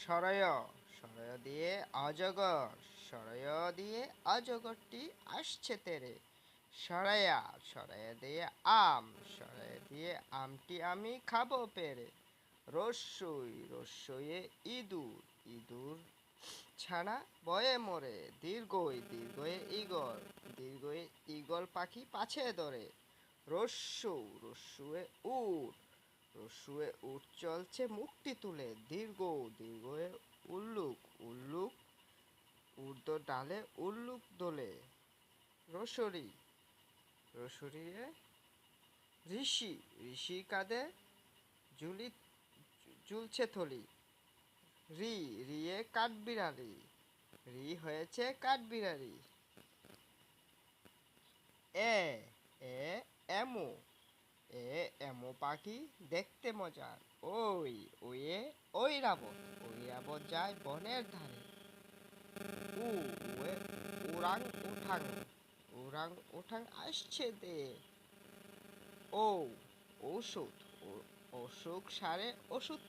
সরয়, সরয় দিয়ে অজগর, সরয় দিয়ে অজগরটি আসছে তেরে। সরায়া, সরায়া দিয়ে আম, সরায়া দিয়ে আমটি আমি খাবো পেরে। রস্যই, রস্যইয়ে ইঁদুর, ইঁদুর ছানা বয়ে মোরে। দীর্ঘই, দীর্ঘয়ে ঈগল, দীর্ঘয়ে ঈগল পাখি পাছে ধরে। রস্যু, রস্যুয়ে উট, রস্যুয়ে উট চলছে মুক্তি তুলে। দীর্ঘ, দীর্ঘয়ে উল্লুক, উল্লুক ঊর্ধ্ব ডালে উল্লুক দোলে। রসরি, রসরিয়ে ঋষি, ঋষি কাঁধে ঝুলি, ঝুলছে থলি। রি, রিয়ে কাঠবিড়ালি, রি হয়েছে কাঠবিড়ালি। এ, এ এমো, এ এমো পাখি দেখতে মজার। ওই, ওয়ে ঐরাবত, ঐরাবত যায় বনের ধারে। উ, উয়ে উড়াং উঠাং, উড়াং উঠাং আসছে দে। ও, ঔষধ, অসুখ সারে ওষুধ